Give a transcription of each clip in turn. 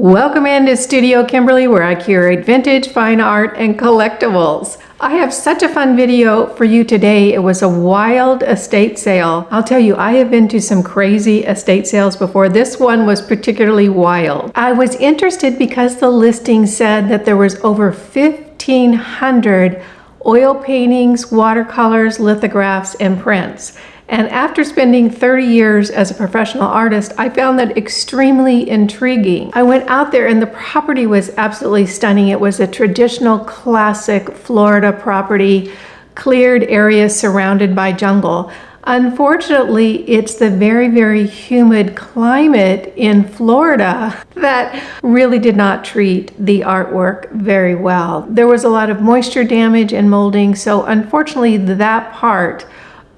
Welcome into Studio Kimberly, where I curate vintage, fine art, and collectibles. I have such a fun video for you today. It was a wild estate sale. I'll tell you, I have been to some crazy estate sales before. This one was particularly wild. I was interested because the listing said that there was over 1,500 oil paintings, watercolors, lithographs, and prints. And after spending 30 years as a professional artist, I found that extremely intriguing. I went out there and the property was absolutely stunning. It was a traditional classic Florida property, cleared area surrounded by jungle. Unfortunately, it's the very, very humid climate in Florida that really did not treat the artwork very well. There was a lot of moisture damage and molding, so unfortunately that part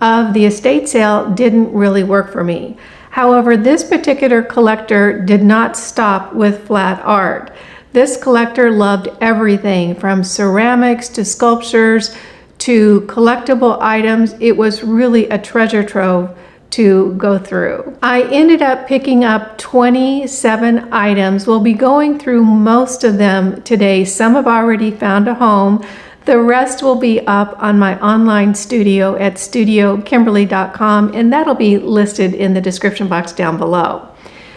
of the estate sale didn't really work for me. However, this particular collector did not stop with flat art. This collector loved everything from ceramics to sculptures to collectible items. It was really a treasure trove to go through. I ended up picking up 27 items. We'll be going through most of them today. Some have already found a home. The rest will be up on my online studio at StudioKimberly.com, and that'll be listed in the description box down below.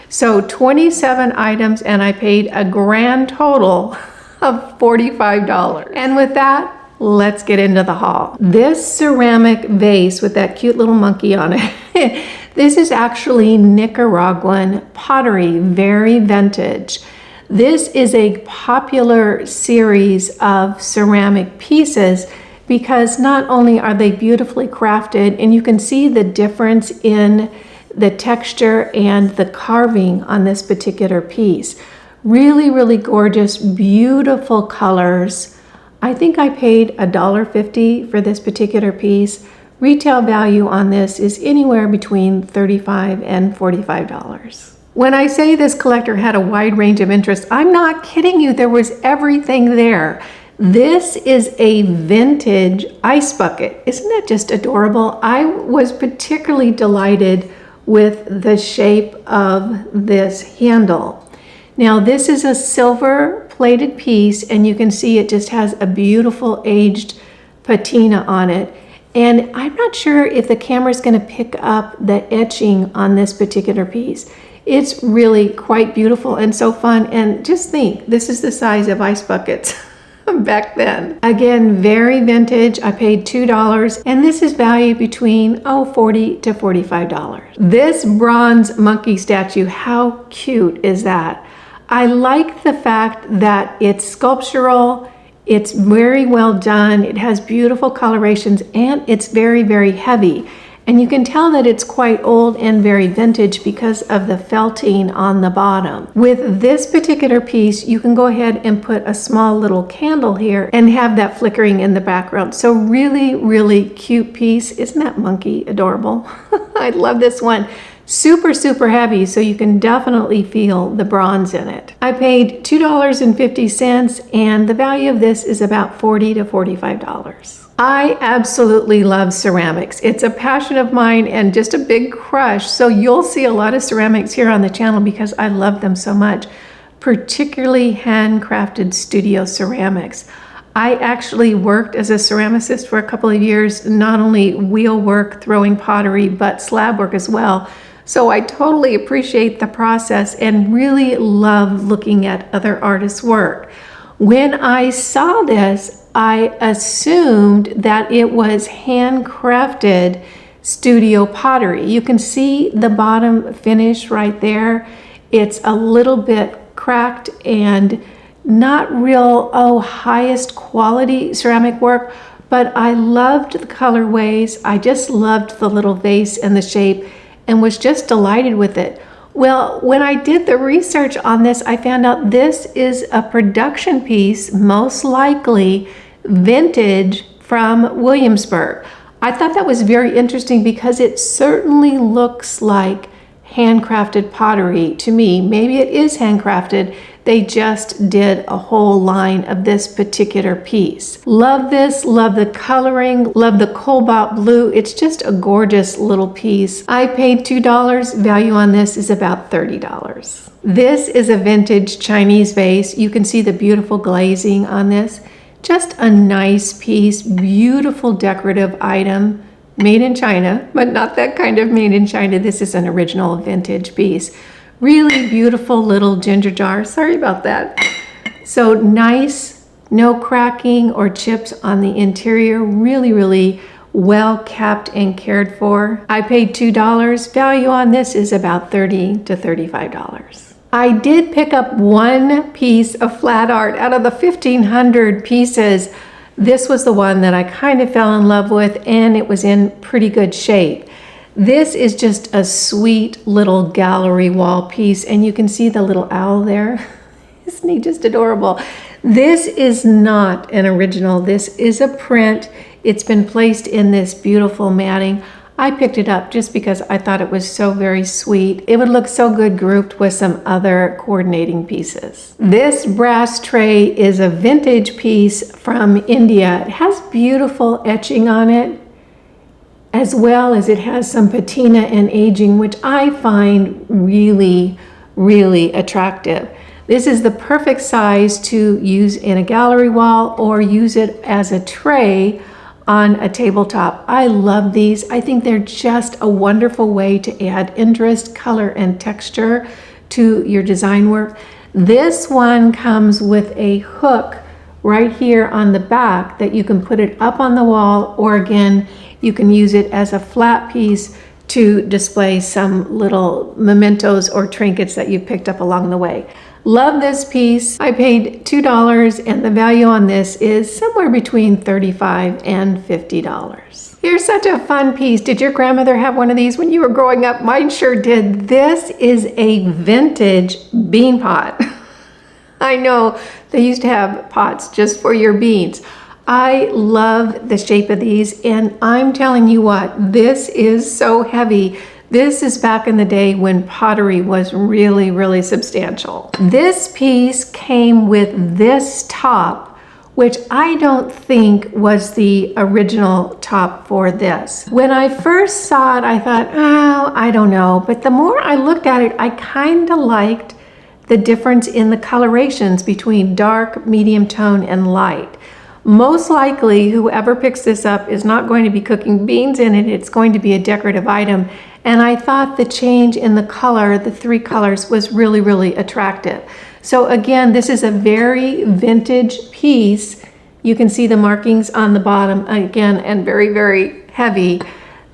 So 27 items, and I paid a grand total of $45. And with that, let's get into the haul. This ceramic vase with that cute little monkey on it, this is actually Nicaraguan pottery, very vintage. This is a popular series of ceramic pieces because not only are they beautifully crafted, and you can see the difference in the texture and the carving on this particular piece. Really, really gorgeous, beautiful colors. I think I paid $1.50 for this particular piece. Retail value on this is anywhere between $35 and $45. When I say this collector had a wide range of interests, I'm not kidding you. There was everything there. This is a vintage ice bucket. Isn't that just adorable? I was particularly delighted with the shape of this handle. Now, this is a silver plated piece, and you can see it just has a beautiful aged patina on it. And I'm not sure if the camera is going to pick up the etching on this particular piece. It's really quite beautiful and so fun. And just think, this is the size of ice buckets back then. Again, very vintage. I paid $2, and this is valued between $40 to $45. This bronze monkey statue, how cute is that? I like the fact that it's sculptural, it's very well done, it has beautiful colorations, and it's very, very heavy. And you can tell that it's quite old and very vintage because of the felting on the bottom. With this particular piece, you can go ahead and put a small little candle here and have that flickering in the background. So really, really cute piece. Isn't that monkey adorable? I love this one. Super, super heavy, so you can definitely feel the bronze in it. I paid $2.50, and the value of this is about $40 to $45. I absolutely love ceramics. It's a passion of mine and just a big crush. So you'll see a lot of ceramics here on the channel because I love them so much, particularly handcrafted studio ceramics. I actually worked as a ceramicist for a couple of years, not only wheel work, throwing pottery, but slab work as well. So I totally appreciate the process and really love looking at other artists' work. When I saw this, I assumed that it was handcrafted studio pottery. You can see the bottom finish right there. It's a little bit cracked and not real, highest quality ceramic work, but I loved the colorways. I just loved the little vase and the shape and was just delighted with it. Well, when I did the research on this, I found out this is a production piece, most likely vintage from Williamsburg. I thought that was very interesting because it certainly looks like handcrafted pottery. To me, maybe it is handcrafted. They just did a whole line of this particular piece. Love this, love the coloring, love the cobalt blue. It's just a gorgeous little piece. I paid $2. Value on this is about $30. This is a vintage Chinese vase. You can see the beautiful glazing on this. Just a nice piece, beautiful decorative item. Made in China, but not that kind of made in China. This is an original vintage piece. Really beautiful little ginger jar. Sorry about that. So nice, no cracking or chips on the interior. Really, really well kept and cared for. I paid $2. Value on this is about $30 to $35. I did pick up one piece of flat art out of the 1,500 pieces. This was the one that I kind of fell in love with, and it was in pretty good shape. This is just a sweet little gallery wall piece, and you can see the little owl there. Isn't he just adorable? This is not an original. This is a print. It's been placed in this beautiful matting. I picked it up just because I thought it was so very sweet. It would look so good grouped with some other coordinating pieces. This brass tray is a vintage piece from India. It has beautiful etching on it, as well as it has some patina and aging, which I find really, really attractive. This is the perfect size to use in a gallery wall or use it as a tray on a tabletop. I love these. I think they're just a wonderful way to add interest, color, and texture to your design work. This one comes with a hook right here on the back that you can put it up on the wall, or again, you can use it as a flat piece to display some little mementos or trinkets that you've picked up along the way. Love this piece. I paid $2, and the value on this is somewhere between $35 and $50. Here's such a fun piece. Did your grandmother have one of these when you were growing up? Mine sure did. This is a vintage bean pot. I know they used to have pots just for your beans. I love the shape of these, and I'm telling you what, this is so heavy. This is back in the day when pottery was really, really substantial. This piece came with this top, which I don't think was the original top for this. When I first saw it, I thought, oh, I don't know. But the more I looked at it, I kind of liked the difference in the colorations between dark, medium tone, and light. Most likely, whoever picks this up is not going to be cooking beans in it. It's going to be a decorative item. And I thought the change in the color, the three colors, was really, really attractive. So again, this is a very vintage piece. You can see the markings on the bottom again, and very, very heavy.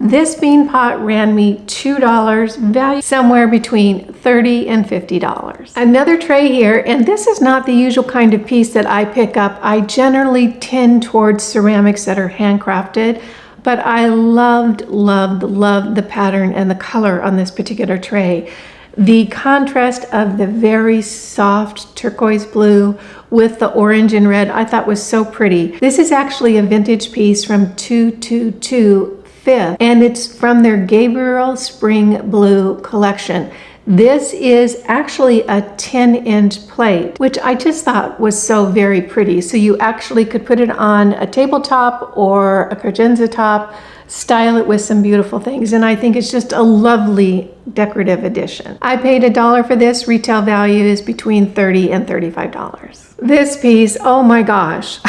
This bean pot ran me $2, value somewhere between $30 and $50. Another tray here, and this is not the usual kind of piece that I pick up. I generally tend towards ceramics that are handcrafted, but I loved the pattern and the color on this particular tray. The contrast of the very soft turquoise blue with the orange and red I thought was so pretty. This is actually a vintage piece from 222 Fifth, and it's from their Gabriel Spring Blue collection. This is actually a 10-inch plate, which I just thought was so very pretty. So you actually could put it on a tabletop or a credenza top, style it with some beautiful things, and I think it's just a lovely decorative addition. I paid $1 for this. Retail value is between $30 and $35. This piece, oh my gosh,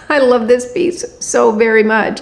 I love this piece so very much.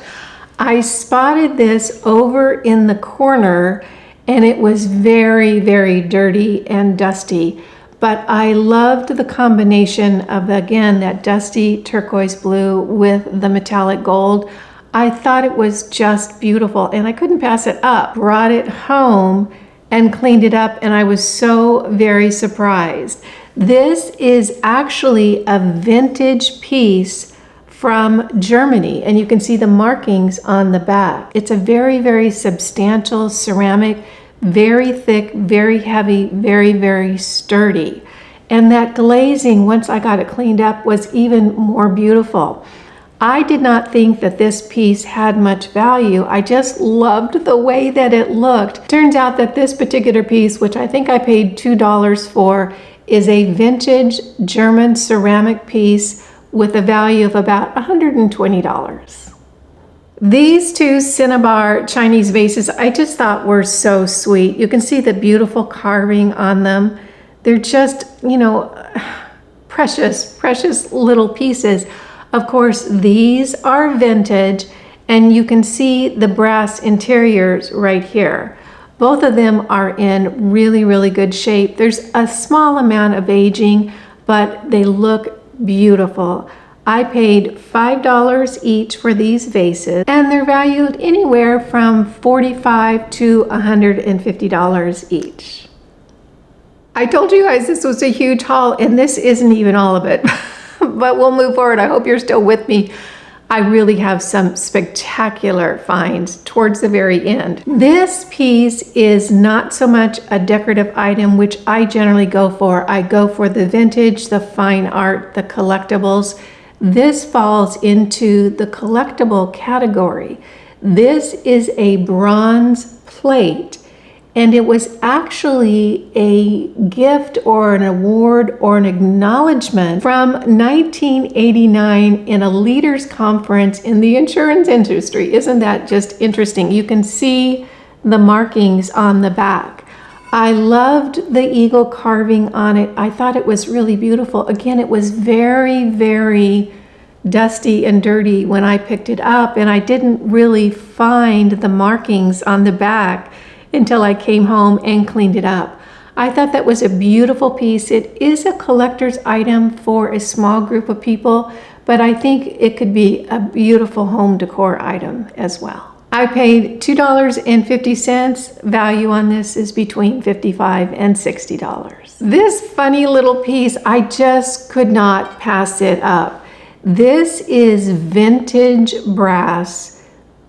I spotted this over in the corner, and it was very, very dirty and dusty, but I loved the combination of, again, that dusty turquoise blue with the metallic gold. I thought it was just beautiful, and I couldn't pass it up. Brought it home and cleaned it up, and I was so very surprised. This is actually a vintage piece from Germany, and you can see the markings on the back. It's a very, very substantial ceramic, very thick, very heavy, very, very sturdy. And that glazing, once I got it cleaned up, was even more beautiful. I did not think that this piece had much value. I just loved the way that it looked. Turns out that this particular piece, which I think I paid $2 for, is a vintage German ceramic piece with a value of about $120. These two Cinnabar Chinese vases I just thought were so sweet. You can see the beautiful carving on them. They're just, you know, precious little pieces. Of course, these are vintage, and you can see the brass interiors right here. Both of them are in really good shape. There's a small amount of aging, but they look beautiful. I paid $5 each for these vases, and they're valued anywhere from $45 to $150 each. I told you guys this was a huge haul, and this isn't even all of it. But we'll move forward. I hope you're still with me. I really have some spectacular finds towards the very end. This piece is not so much a decorative item, which I generally go for. I go for the vintage, the fine art, the collectibles. This falls into the collectible category. This is a bronze plate, and it was actually a gift or an award or an acknowledgement from 1989 in a leaders conference in the insurance industry. Isn't that just interesting? You can see the markings on the back. I loved the eagle carving on it. I thought it was really beautiful. Again, it was very dusty and dirty when I picked it up, and I didn't really find the markings on the back until I came home and cleaned it up. I thought that was a beautiful piece. It is a collector's item for a small group of people, but I think it could be a beautiful home decor item as well. I paid $2.50. Value on this is between $55 and $60. This funny little piece, I just could not pass it up. This is vintage brass,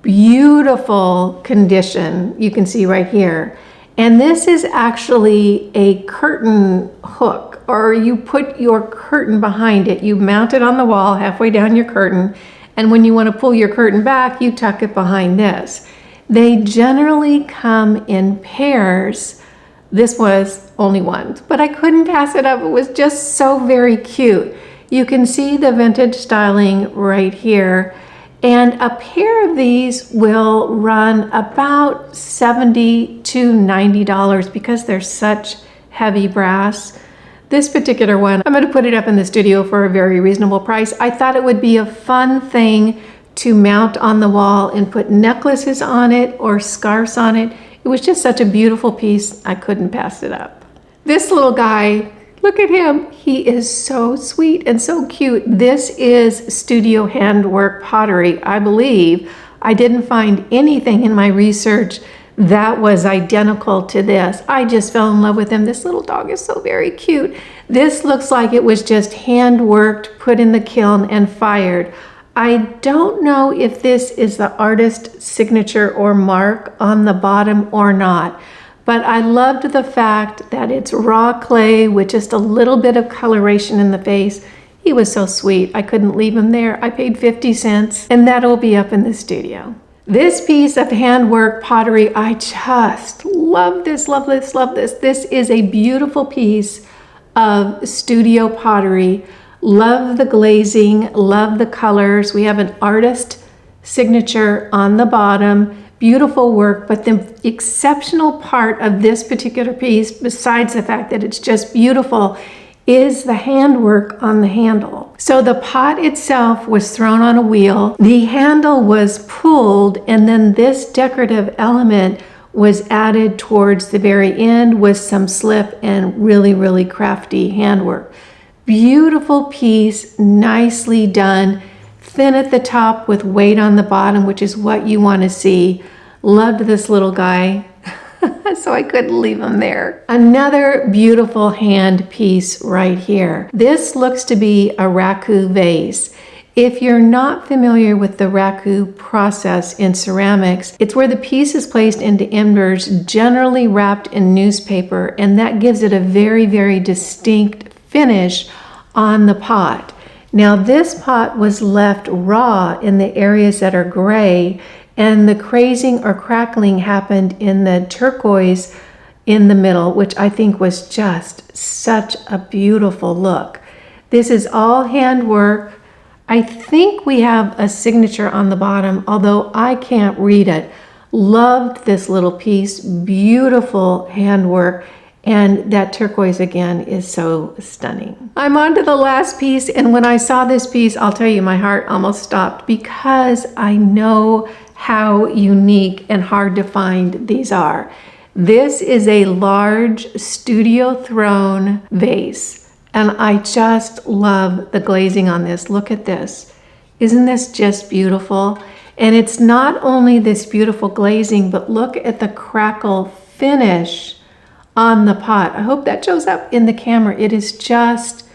beautiful condition, you can see right here. And this is actually a curtain hook, or you put your curtain behind it. You mount it on the wall halfway down your curtain, and when you want to pull your curtain back, you tuck it behind this. They generally come in pairs. This was only one, but I couldn't pass it up. It was just so very cute. You can see the vintage styling right here. And a pair of these will run about $70 to $90 because they're such heavy brass. This particular one, I'm going to put it up in the studio for a very reasonable price. I thought it would be a fun thing to mount on the wall and put necklaces on it or scarves on it. It was just such a beautiful piece, I couldn't pass it up. This little guy, look at him. He is so sweet and so cute. This is studio handwork pottery, I believe. I didn't find anything in my research that was identical to this. I just fell in love with him. This little dog is so very cute. This looks like it was just hand-worked, put in the kiln, and fired. I don't know if this is the artist's signature or mark on the bottom or not. But I loved the fact that it's raw clay with just a little bit of coloration in the face. He was so sweet. I couldn't leave him there. I paid 50 cents, and that'll be up in the studio. This piece of handwork pottery, I just love this. This is a beautiful piece of studio pottery. Love the glazing, love the colors. We have an artist signature on the bottom. Beautiful work, but the exceptional part of this particular piece, besides the fact that it's just beautiful, is the handwork on the handle. So the pot itself was thrown on a wheel, the handle was pulled, and then this decorative element was added towards the very end with some slip and really crafty handwork. Beautiful piece, nicely done. Thin at the top with weight on the bottom, which is what you want to see. Loved this little guy, so I couldn't leave him there. Another beautiful hand piece right here. This looks to be a raku vase. If you're not familiar with the raku process in ceramics, it's where the piece is placed into embers, generally wrapped in newspaper, and that gives it a very distinct finish on the pot. Now this pot was left raw in the areas that are gray, and the crazing or crackling happened in the turquoise in the middle, which I think was just such a beautiful look. This is all handwork. I think we have a signature on the bottom, although I can't read it. Loved this little piece, beautiful handwork, and that turquoise again is so stunning. I'm on to the last piece, and when I saw this piece, I'll tell you, my heart almost stopped because I know how unique and hard to find these are. This is a large studio throne vase, and I just love the glazing on this. Look at this. Isn't this just beautiful? And it's not only this beautiful glazing, but look at the crackle finish on the pot. I hope that shows up in the camera. It is just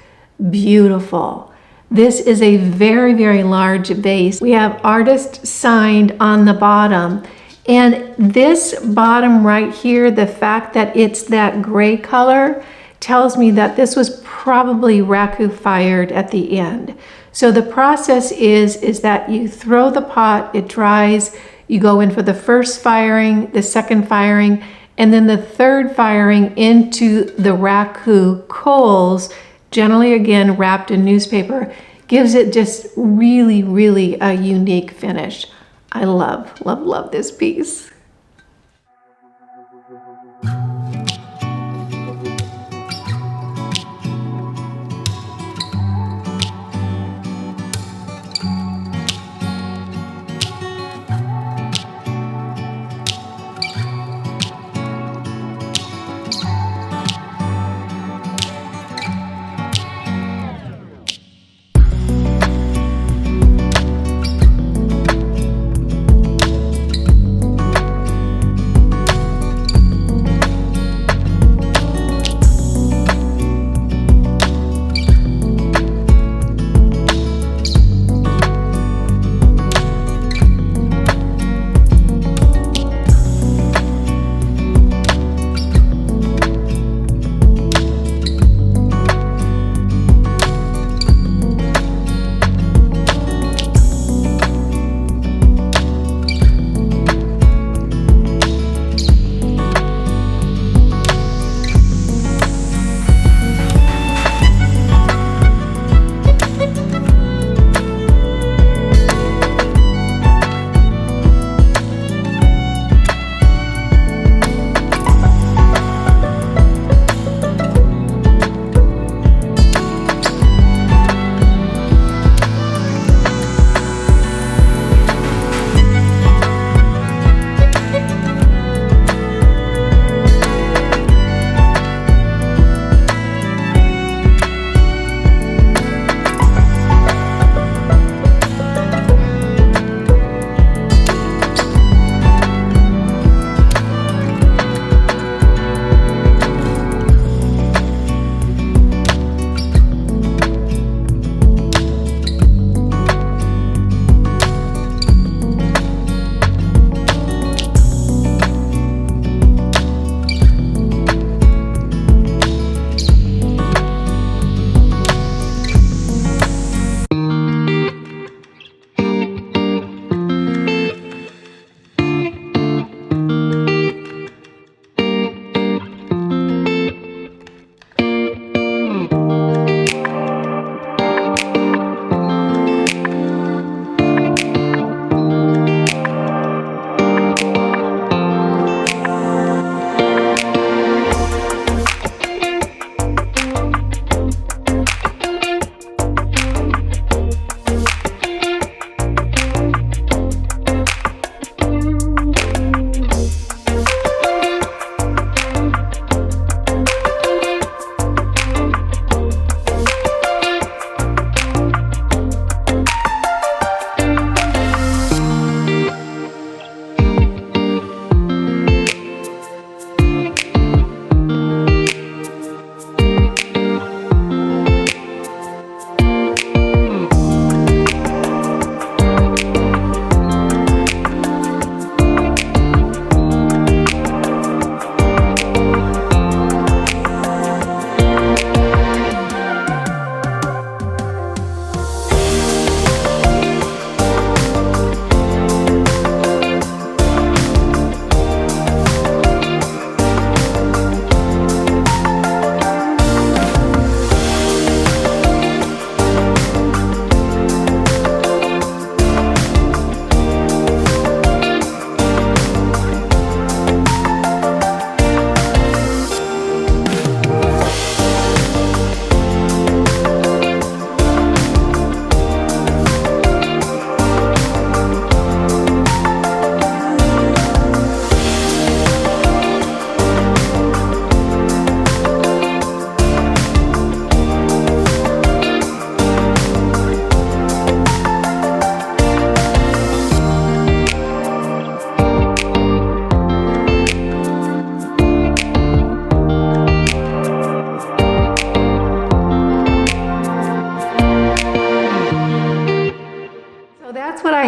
beautiful. This is a very, very large vase. We have artist signed on the bottom. And this bottom right here, the fact that it's that gray color tells me that this was probably raku fired at the end. So the process is that you throw the pot, it dries, you go in for the first firing, the second firing, and then the third firing into the raku coals, generally again wrapped in newspaper, gives it just really, really a unique finish. I love, love, love this piece.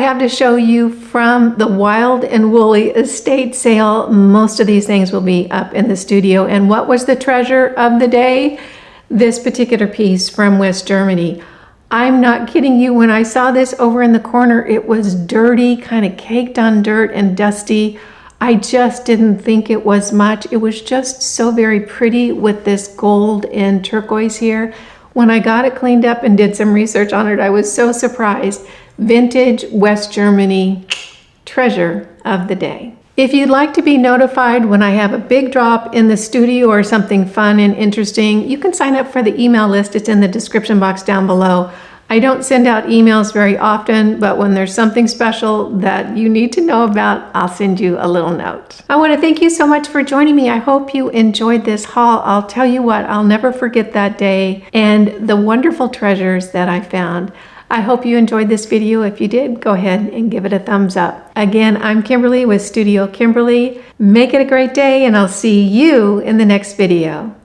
have to show you from the Wild and Woolly estate sale. Most of these things will be up in the studio. And what was the treasure of the day? This particular piece from West Germany. I'm not kidding you. When I saw this over in the corner, it was dirty, kind of caked on dirt and dusty. I just didn't think it was much. It was just so very pretty with this gold and turquoise here. When I got it cleaned up and did some research on it, I was so surprised. Vintage West Germany treasure of the day. If you'd like to be notified when I have a big drop in the studio or something fun and interesting, you can sign up for the email list. It's in the description box down below. I don't send out emails very often, but when there's something special that you need to know about, I'll send you a little note. I want to thank you so much for joining me. I hope you enjoyed this haul. I'll tell you what, I'll never forget that day and the wonderful treasures that I found. I hope you enjoyed this video. If you did, go ahead and give it a thumbs up. Again, I'm Kimberly with Studio Kimberly. Make it a great day, and I'll see you in the next video.